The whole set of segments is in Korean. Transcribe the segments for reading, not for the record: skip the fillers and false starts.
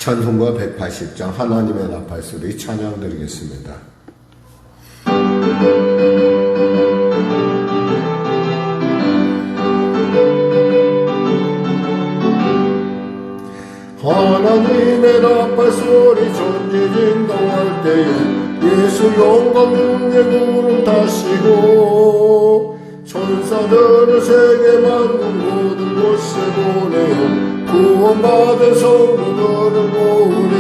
찬송가 180장 하나님의 나팔소리 찬양 드리겠습니다. 하나님의 나팔소리 전지진동할 때에 예수 영광 능력 구름 타시고 천사들을 세계 만국 모든 곳에 보내어 구원받은 성도들을 모으리.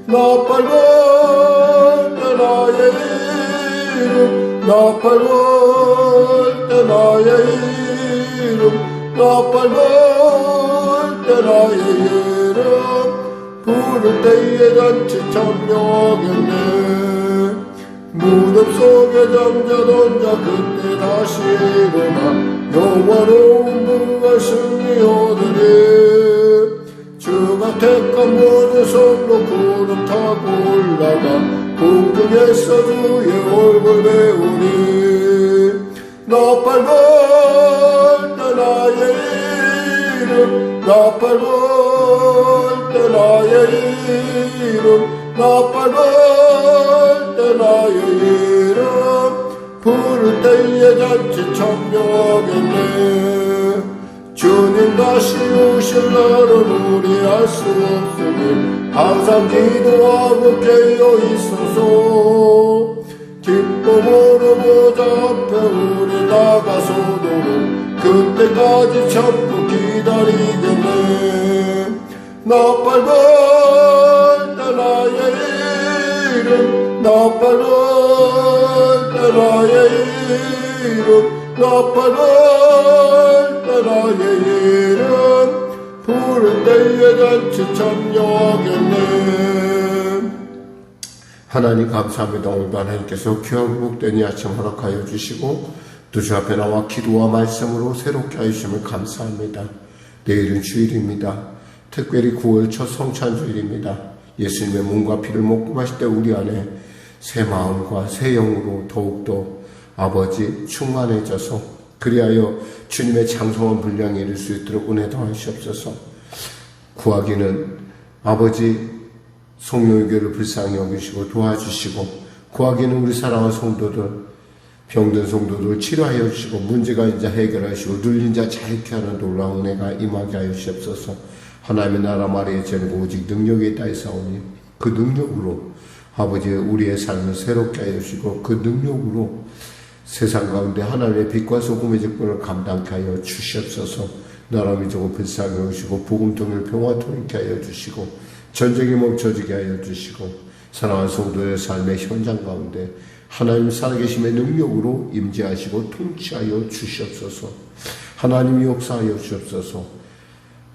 나팔 걸 때 나의 이름, 나팔 걸 때 나의 이름, 나팔 걸 때 나의 이름, 부를 때에 잔치 참여하겠네. 무덤 속에 잠자던 자 그때 다시 일어나 영화로운 부활 승리 얻으리. 주가 택한 모든 성도 구름 타고 올라가 공중에서 주의 얼굴 배우리. 나팔 걸 때 나의 이름, 나팔 걸 때 나의 이름, 나팔 걸 때 나의 이름, 부를 때에 잔치 참여하겠네. 주님 다시 오실 날은 우리 알 수 없으니 항상 기도하고 깨어 있어서 기쁨으로 보좌 앞에 우리 나가서도록 그때까지 참고 기다리겠네. 나팔 걸 때 나의 이름, 나팔 걸 때 나의 이름, 나팔 걸 때 나의 이름, 부를 때에 잔치 참여하겠네. 하나님 감사합니다. 오늘도 하나님께서 귀하고 복된 이 아침 허락하여 주시고 또 주 앞에 나와 기도와 말씀으로 새롭게 하심을 감사합니다. 내일은 주일입니다. 특별히 9월 첫 성찬주일입니다. 예수님의 몸과 피를 먹고 마실 때 우리 안에 새 마음과 새 영으로 더욱더 아버지 충만해져서 그리하여 주님의 장성한 분량에 이를 수 있도록 은혜 더하시옵소서. 구하기는 아버지 성령교회를 불쌍히 여기시고 도와주시고, 구하기는 우리 사랑하는 성도들, 병든 성도들 치료하여 주시고, 문제가 이제 해결하시고 눌린 자 자유케 하는 놀라운 은혜가 임하게 하여 주시옵소서. 하나님의 나라 말에 제는 오직 능력이 있다 했사오니 그 능력으로 아버지 우리의 삶을 새롭게 하여 주시고, 그 능력으로 세상 가운데 하나님의 빛과 소금의 직분을 감당케 하여 주시옵소서. 나라 민족을 불쌍히 여기시고 복음통일 평화통일케 하여 주시고 전쟁이 멈춰지게 하여 주시고 사랑하는 성도의 삶의 현장 가운데 하나님 살아계심의 능력으로 임재하시고 통치하여 주시옵소서. 하나님이 역사하여 주시옵소서.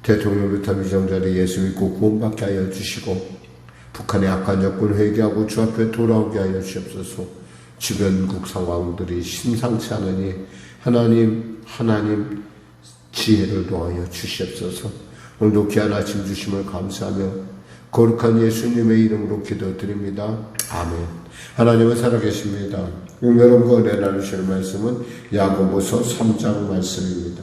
대통령부터 위정자리 예수 믿고 구원받게 하여 주시고 북한의 악한 정권 회개하고 주 앞에 돌아오게 하여 주시옵소서. 주변국 상황들이 심상치 않으니 하나님 지혜를 도하여 주시옵소서. 오늘도 귀한 아침 주심을 감사하며 거룩한 예수님의 이름으로 기도드립니다. 아멘. 하나님은 살아계십니다. 여러분과 은혜 나누시는 말씀은 야고보서 3장 말씀입니다.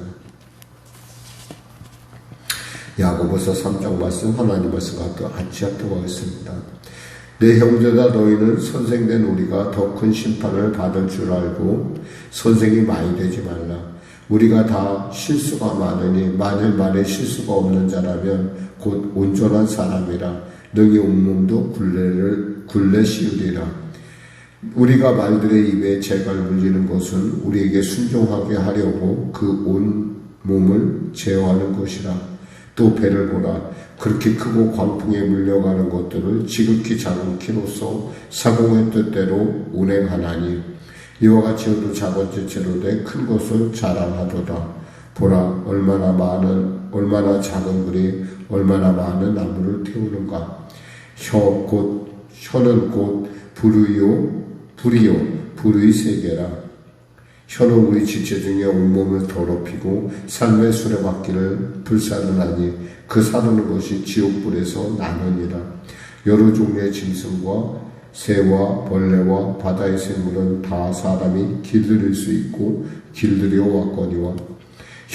야고보서 3장 말씀 하나님 말씀과 같이 합독하고 있습니다. 내 형제다 너희는 선생된 우리가 더 큰 심판을 받을 줄 알고 선생이 많이 되지 말라. 우리가 다 실수가 많으니 만일 말에 실수가 없는 자라면 곧 온전한 사람이라 능히 온몸도 굴레 씌우리라. 우리가 말들의 입에 재갈 물리는 것은 우리에게 순종하게 하려고 그 온 몸을 제어하는 것이라. 또 배를 보라. 그렇게 크고 광풍에 물려가는 것들을 지극히 작은 키로서 사공의 뜻대로 운행하나니 이와 같이 너도 작은 지체로 돼 큰 것을 자랑하도다. 보라, 얼마나 작은 글이 얼마나 많은 나무를 태우는가. 혀는 곧 불의 세계라. 혀는 우리 지체 중에 온몸을 더럽히고 삶의 수레바퀴를 불사르나니 그 사르는 것이 지옥불에서 나느니라. 여러 종류의 짐승과 새와 벌레와 바다의 생물은 다 사람이 길들일 수 있고 길들여 왔거니와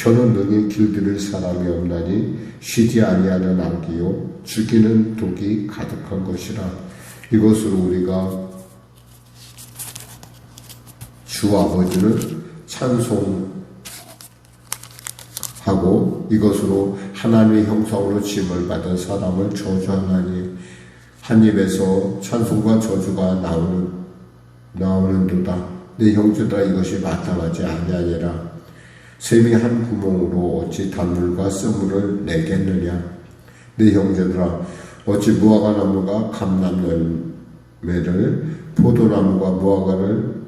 혀는 능히 길들일 사람이 없나니 쉬지 아니하는 악이요 죽이는 독이 가득한 것이라. 이것으로 우리가 주 아버지를 찬송하고 이것으로 하나님의 형상으로 지음을 받은 사람을 저주하나니 한 입에서 찬송과 저주가 나오는도다. 내 형제들아 이것이 마땅하지 아니하니라. 샘이 한 구멍으로 어찌 단물과 쓴물을 내겠느냐. 내 형제들아 어찌 무화과 나무가 감람열매를 포도나무가 무화과를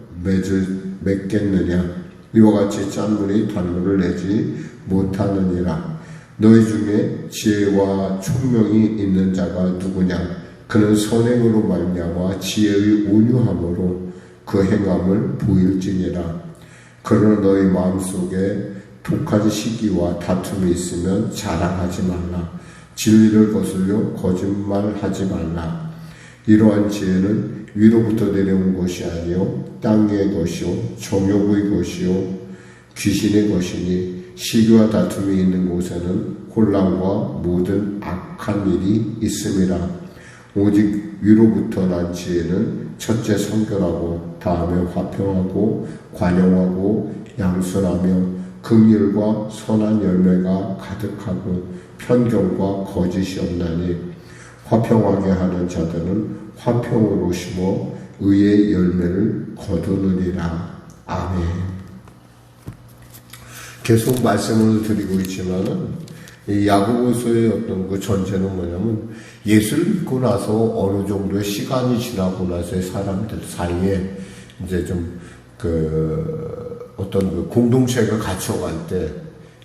맺겠느냐. 이와 같이 짠물이 단물을 내지 못하느니라. 너희 중에 지혜와 총명이 있는 자가 누구냐. 그는 선행으로 말미암아 지혜의 온유함으로 그 행함을 보일지니라. 그러나 너희 마음속에 독한 시기와 다툼이 있으면 자랑하지 말라. 진리를 거슬려 거짓말하지 말라. 이러한 지혜는 위로부터 내려온 것이 아니요 땅의 것이요 정욕의 것이요 귀신의 것이니 시기와 다툼이 있는 곳에는 혼란과 모든 악한 일이 있음이라. 오직 위로부터 난 지혜는 첫째 성결하고 다음에 화평하고 관용하고 양순하며 긍휼과 선한 열매가 가득하고 편견과 거짓이 없나니 화평하게 하는 자들은 화평으로 심어 의의 열매를 거두느니라. 아멘. 계속 말씀을 드리고 있지만은 이 야고보서의 어떤 그 전제는 뭐냐면 예수를 믿고 나서 어느 정도의 시간이 지나고 나서의 사람들 사이에 이제 좀 어떤 그 공동체가 갇혀갈 때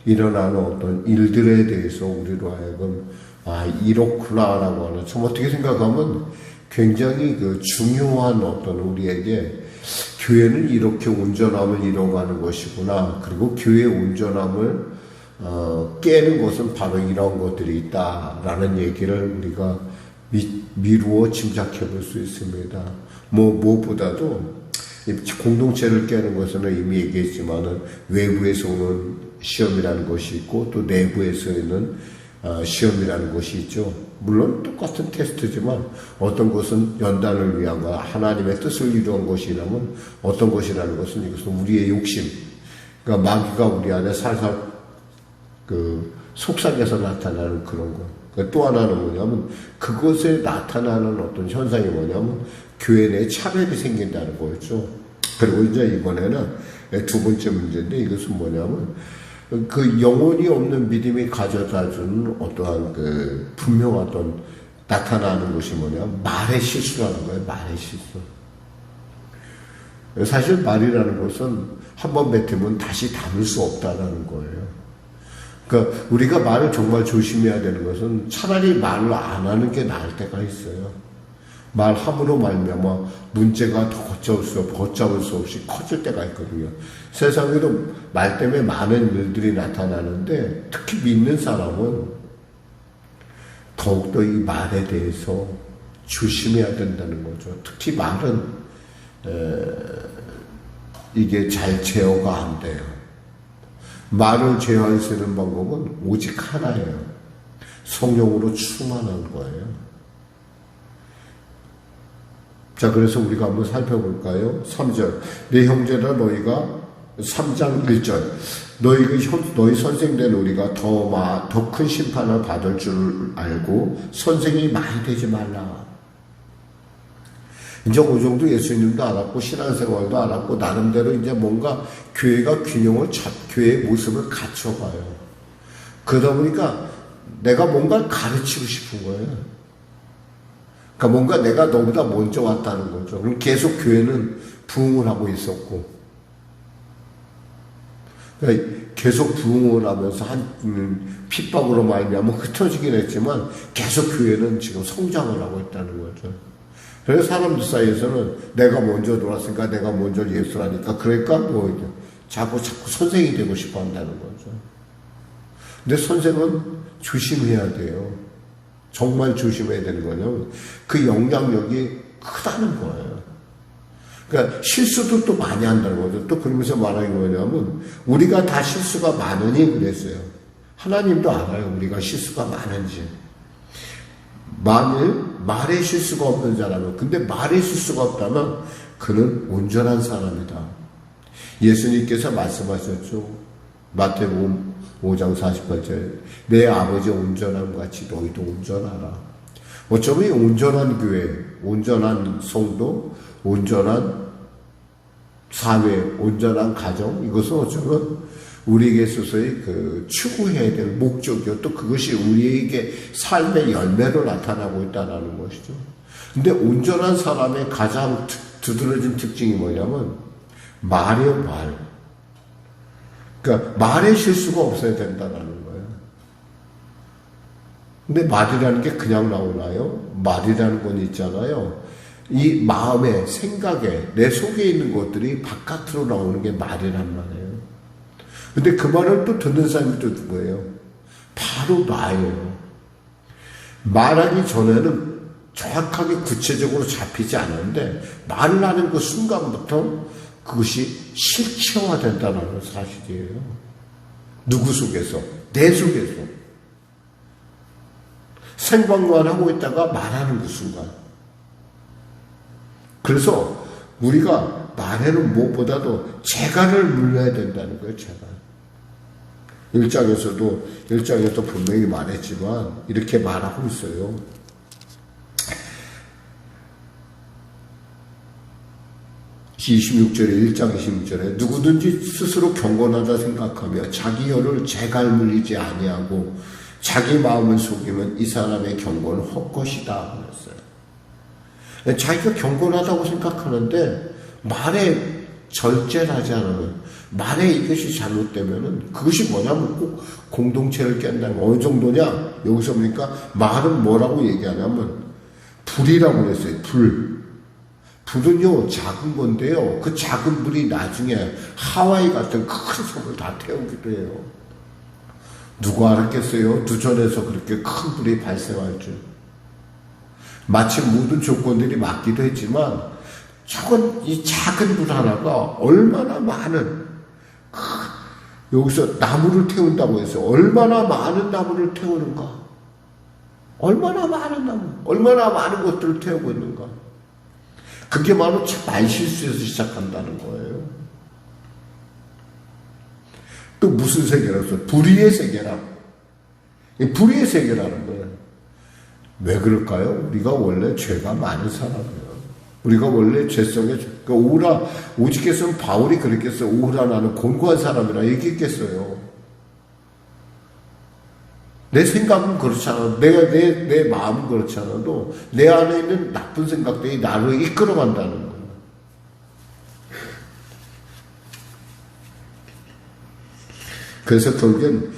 일어나는 어떤 일들에 대해서 우리로 하여금 이렇구나라고 하는, 참 어떻게 생각하면 굉장히 그 중요한 어떤 우리에게 교회는 이렇게 온전함을 이뤄가는 것이구나. 그리고 교회의 온전함을 깨는 것은 바로 이런 것들이 있다라는 얘기를 우리가 미루어 짐작해 볼 수 있습니다. 무엇보다도 공동체를 깨는 것은 이미 얘기했지만은 외부에서 오는 시험이라는 것이 있고 또 내부에서 있는 시험이라는 것이 있죠. 물론 똑같은 테스트지만 어떤 것은 연단을 위한 거, 하나님의 뜻을 이루는 것이라면 어떤 것이라는 것은 이것은 우리의 욕심, 그러니까 마귀가 우리 안에 살살 속삭여서 나타나는 그런 거. 또 하나는 뭐냐면 그것에 나타나는 어떤 현상이 뭐냐면 교회 내에 차별이 생긴다는 거였죠. 그리고 이제 이번에는 두 번째 문제인데 이것은 뭐냐면 그 영혼이 없는 믿음이 가져다 주는 어떠한 분명하던 나타나는 것이 뭐냐면 말의 실수라는 거예요. 말의 실수. 사실 말이라는 것은 한번 뱉으면 다시 담을 수 없다라는 거예요. 그러니까 우리가 말을 정말 조심해야 되는 것은 차라리 말을 안 하는 게 나을 때가 있어요. 말함으로 말미암아 문제가 더 걷잡을 수 없이 커질 때가 있거든요. 세상에도 말 때문에 많은 일들이 나타나는데 특히 믿는 사람은 더욱더 이 말에 대해서 조심해야 된다는 거죠. 특히 말은 이게 잘 제어가 안 돼요. 말을 제어할 수 있는 방법은 오직 하나예요. 성령으로 충만한 거예요. 자, 그래서 우리가 한번 살펴볼까요? 3절. 내 형제라 너희가 3장 1절. 너희 선생된 우리가 더 큰 심판을 받을 줄 알고 선생이 많이 되지 말라. 이제 어느 정도 예수님도 알았고 신앙생활도 알았고 나름대로 이제 뭔가 교회가 교회의 모습을 갖춰가요. 그러다 보니까 내가 뭔가를 가르치고 싶은 거예요. 그러니까 뭔가 내가 너보다 먼저 왔다는 거죠. 그럼 계속 교회는 부흥을 하고 있었고, 그러니까 계속 부흥을 하면서 핍박으로 말미암아 흩어지긴 했지만 계속 교회는 지금 성장을 하고 있다는 거죠. 그래서 사람들 사이에서는 내가 먼저 들어왔으니까 내가 먼저 예수라니까 그러니까 자꾸 선생이 되고 싶어 한다는 거죠. 근데 선생은 조심해야 돼요. 정말 조심해야 되는 거냐면 그 영향력이 크다는 거예요. 그러니까 실수도 또 많이 한다는 거죠. 또 그러면서 말하는 게 뭐냐면 우리가 다 실수가 많으니 그랬어요. 하나님도 알아요. 우리가 실수가 많은지. 만일 말에 실수가 없는 사람은, 근데 말에 실수가 없다면 그는 온전한 사람이다. 예수님께서 말씀하셨죠. 마태복음 5장 48절에 내 아버지 온전함 같이 너희도 온전하라. 어쩌면 온전한 교회, 온전한 성도, 온전한 사회, 온전한 가정, 이것은 어쩌면 우리에게 있어서의 추구해야 될 목적이요. 또 그것이 우리에게 삶의 열매로 나타나고 있다는 것이죠. 근데 온전한 사람의 가장 두드러진 특징이 뭐냐면 말이요, 말. 그러니까 말에 실수가 없어야 된다는 거예요. 근데 말이라는 게 그냥 나오나요? 말이라는 건 있잖아요. 이 마음에, 생각에, 내 속에 있는 것들이 바깥으로 나오는 게 말이란 말이에요. 근데 그 말을 또 듣는 사람이 또 누구예요? 바로 나예요. 말하기 전에는 정확하게 구체적으로 잡히지 않았는데 말을 하는 그 순간부터 그것이 실체화된다는 사실이에요. 누구 속에서? 내 속에서. 생각만 하고 있다가 말하는 그 순간. 그래서 우리가 말에는 무엇보다도 재간을 물려야 된다는 거예요. 재간. 1장에서도 분명히 말했지만 이렇게 말하고 있어요. 26절에 1장 26절에 누구든지 스스로 경건하다 생각하며 자기 혀를 재갈 물리지 아니하고 자기 마음을 속이면 이 사람의 경건은 헛것이다 그랬어요. 자기가 경건하다고 생각하는데 말에 절제를 하지 않으면, 말에 이것이 잘못되면은 그것이 뭐냐면 꼭 공동체를 깬다는 거. 어느 정도냐? 여기서 보니까 말은 뭐라고 얘기하냐면 불이라고 그랬어요. 불은요 작은 건데요, 그 작은 불이 나중에 하와이 같은 큰 섬을 다 태우기도 해요. 누가 알았겠어요? 두전에서 그렇게 큰 불이 발생할 줄. 마침 모든 조건들이 맞기도 했지만 저건 이 작은 불 하나가 얼마나 많은, 여기서 나무를 태운다고 해서 얼마나 많은 나무를 태우는가, 얼마나 많은 나무, 얼마나 많은 것들을 태우고 있는가. 그게 바로 말실수에서 시작한다는 거예요. 또 무슨 세계라서? 불의의 세계라. 불의의 세계라는 거예요. 왜 그럴까요? 우리가 원래 죄가 많은 사람이에요. 우리가 원래 죄성에, 오직했으면 바울이 그랬겠어요. 오후라 나는 곤고한 사람이라 얘기했겠어요. 내 생각은 그렇지 않아도, 내 마음은 그렇지 않아도 내 안에 있는 나쁜 생각들이 나를 이끌어간다는 거예요. 그래서 결국엔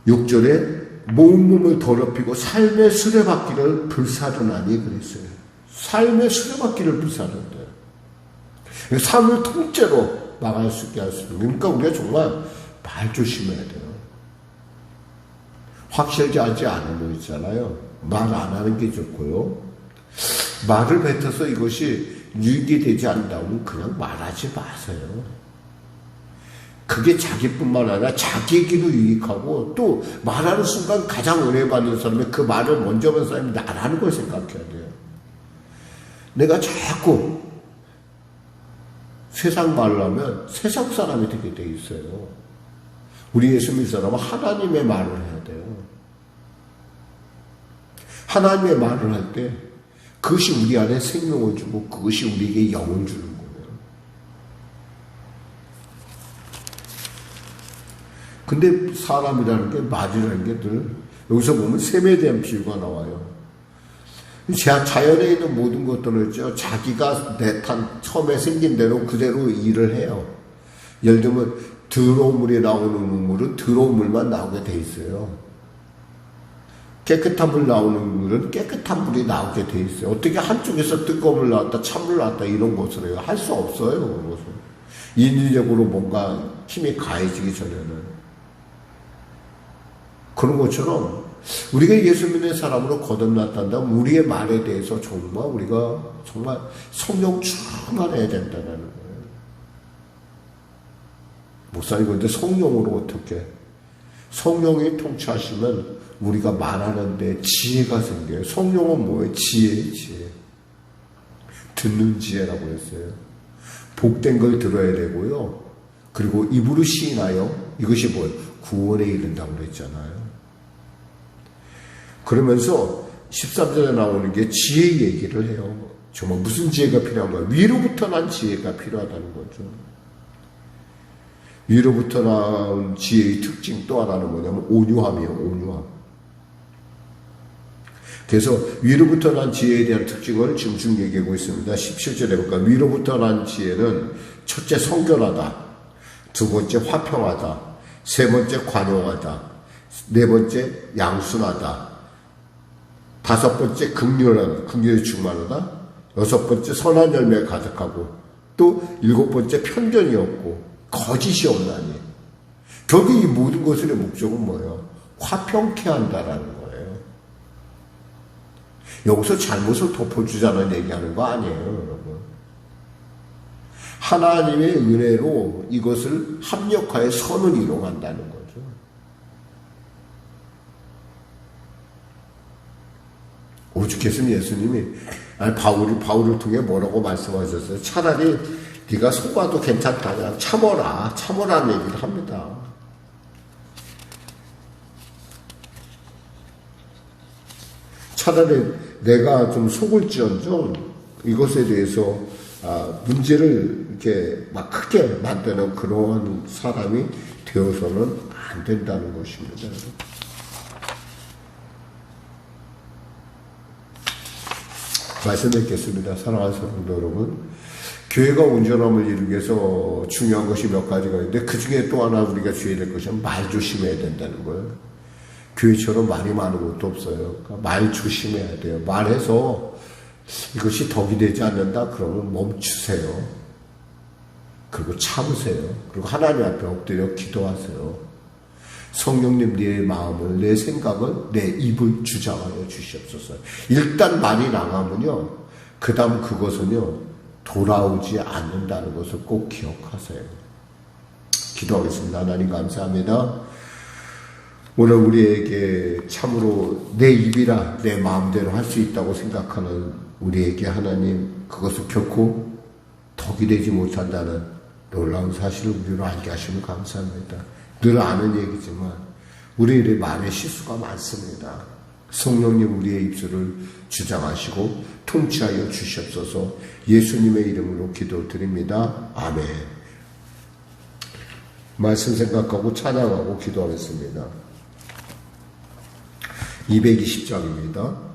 6절에 몸을 더럽히고 삶의 수레바퀴를 불사르나니 그랬어요. 삶의 수레바퀴를 불사른대요. 삶을 통째로 나갈 수 있게 할 수 있는. 그러니까 우리가 정말 말 조심해야 돼요. 확실하지 않은 거 있잖아요. 말 안 하는 게 좋고요. 말을 뱉어서 이것이 유익이 되지 않는다면 그냥 말하지 마세요. 그게 자기뿐만 아니라 자기에게도 유익하고, 또 말하는 순간 가장 은혜 받는 사람이 그 말을 먼저 본 사람이 나라는 걸 생각해야 돼요. 내가 자꾸 세상 말을 하면 세상 사람이 되게 돼 있어요. 우리 예수 믿는 사람은 하나님의 말을 해야 돼요. 하나님의 말을 할 때 그것이 우리 안에 생명을 주고 그것이 우리에게 영을 주는 거예요. 근데 사람이라는 게, 말이라는 게 늘, 여기서 보면 셈에 대한 비유가 나와요. 자연에 있는 모든 것들은 있죠. 자기가 처음에 생긴 대로 그대로 일을 해요. 예를 들면 더러운 물이 나오는 우물은 더러운 물만 나오게 돼 있어요. 깨끗한 물 나오는 물은 깨끗한 물이 나오게 돼 있어요. 어떻게 한쪽에서 뜨거운 물 나왔다, 찬물 나왔다 이런 것을 해요. 할 수 없어요. 그런 것은. 인위적으로 뭔가 힘이 가해지기 전에는. 그런 것처럼 우리가 예수 믿는 사람으로 거듭났단다면 우리의 말에 대해서 정말 우리가 정말 성령 충만해야 된다는 거예요. 목사님, 그런데 성령으로 어떻게? 성령이 통치하시면 우리가 말하는데 지혜가 생겨요. 성령은 뭐예요? 지혜예요, 지혜. 듣는 지혜라고 했어요. 복된 걸 들어야 되고요. 그리고 입으로 시인하여 이것이 뭐예요? 구원에 이른다고 그랬잖아요. 그러면서 13절에 나오는 게 지혜 얘기를 해요. 정말 무슨 지혜가 필요한 거예요? 위로부터 난 지혜가 필요하다는 거죠. 위로부터 나온 지혜의 특징 또 하나는 뭐냐면 온유함이에요. 온유함. 그래서 위로부터 난 지혜에 대한 특징을 지금 쭉 얘기하고 있습니다. 17절에 볼까? 위로부터 난 지혜는 첫째 성결하다, 두 번째 화평하다, 세 번째 관용하다, 네 번째 양순하다, 다섯 번째 긍휼에 충만하다, 여섯 번째 선한 열매에 가득하고, 또 일곱 번째 편견이 없고 거짓이 없나니. 결국 이 모든 것의 목적은 뭐예요? 화평케 한다라는 거예요. 여기서 잘못을 덮어주자는 얘기하는 거 아니에요, 여러분. 하나님의 은혜로 이것을 합력하여 선을 이루어간다는 거죠. 오죽했으면 예수님이 바울을 통해 뭐라고 말씀하셨어요? 차라리 네가 속아도 괜찮다, 그냥 참어라는 얘기를 합니다. 차라리 내가 좀 속을지언정 이것에 대해서 문제를 이렇게 막 크게 만드는 그러한 사람이 되어서는 안 된다는 것입니다. 말씀 드리겠습니다. 사랑하는 성도 여러분, 교회가 온전함을 이루기 위해서 중요한 것이 몇 가지가 있는데 그 중에 또 하나 우리가 주의해야 될 것은 말 조심해야 된다는 거예요. 교회처럼 말이 많은 것도 없어요. 그러니까 말 조심해야 돼요. 말해서 이것이 덕이 되지 않는다 그러면 멈추세요. 그리고 참으세요. 그리고 하나님 앞에 엎드려 기도하세요. 성령님, 내 마음을, 내 생각을, 내 입을 주장하여 주시옵소서. 일단 말이 나가면요, 그 다음 그것은요 돌아오지 않는다는 것을 꼭 기억하세요. 기도하겠습니다. 하나님 감사합니다. 오늘 우리에게 참으로 내 입이라 내 마음대로 할 수 있다고 생각하는 우리에게 하나님, 그것을 결코 덕이 되지 못한다는 놀라운 사실을 우리로 알게 하시면 감사합니다. 늘 아는 얘기지만 우리의 말에 실수가 많습니다. 성령님, 우리의 입술을 주장하시고 통치하여 주시옵소서. 예수님의 이름으로 기도드립니다. 아멘. 말씀 생각하고 찬양하고 기도하겠습니다. 220장입니다.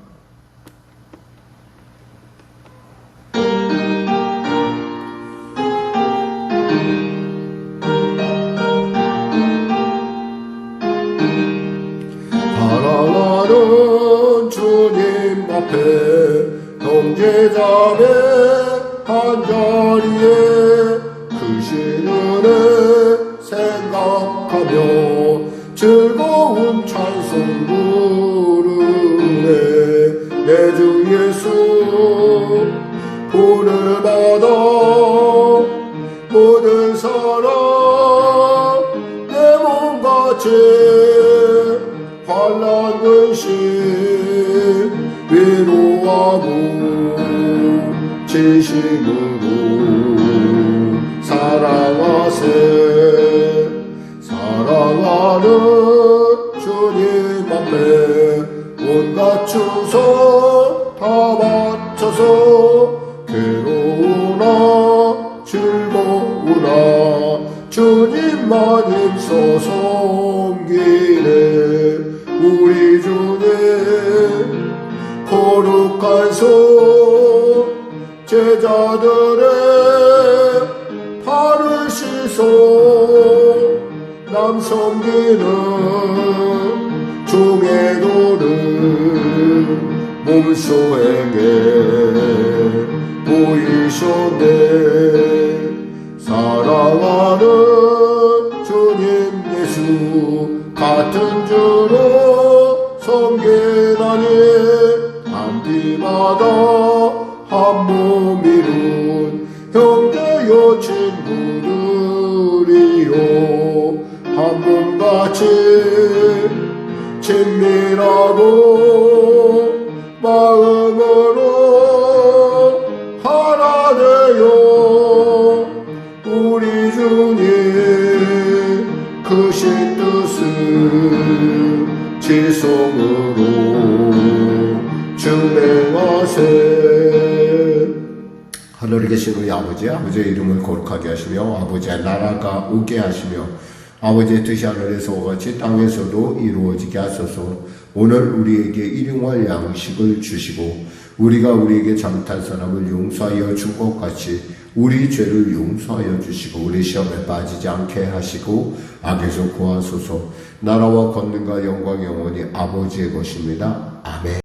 사랑하는 주님 앞에 형제자매 한자리에 크신 은혜 생각하며 즐거운 찬송 부르네. 내 주 예수 본을 받아 모든 사람 내 몸같이 환난 근심 위로하고 진심으로 사랑하세. 사랑하는 주님 앞에 온갖 충성 다 바쳐서 괴로우나 즐거우나 주님만 힘써 섬기네. 우리 주님 거룩한 손 제자들의 발을 씻어 남 섬기는 종의 도를 몸소에게 보이셨네. 사랑하는 주님 예수 같은 주로 밤비마다 한 몸이룬 형제여 친구들이요 한 몸같이 친밀하고 마음으로 하나 되어 우리 주님 크신 뜻을 지성으로 증명하세. 하늘에 계신 우리 아버지의 이름을 거룩하게 하시며 아버지의 나라가 오게 하시며 아버지의 뜻이 하늘에서 같이 땅에서도 이루어지게 하소서. 오늘 우리에게 일용할 양식을 주시고 우리가 우리에게 잘못한 사람을 용서하여 준 것 같이 우리 죄를 용서하여 주시고 우리 시험에 빠지지 않게 하시고 악에서 구하소서. 나라와 권능과 영광 영원히 아버지의 것입니다. 아멘.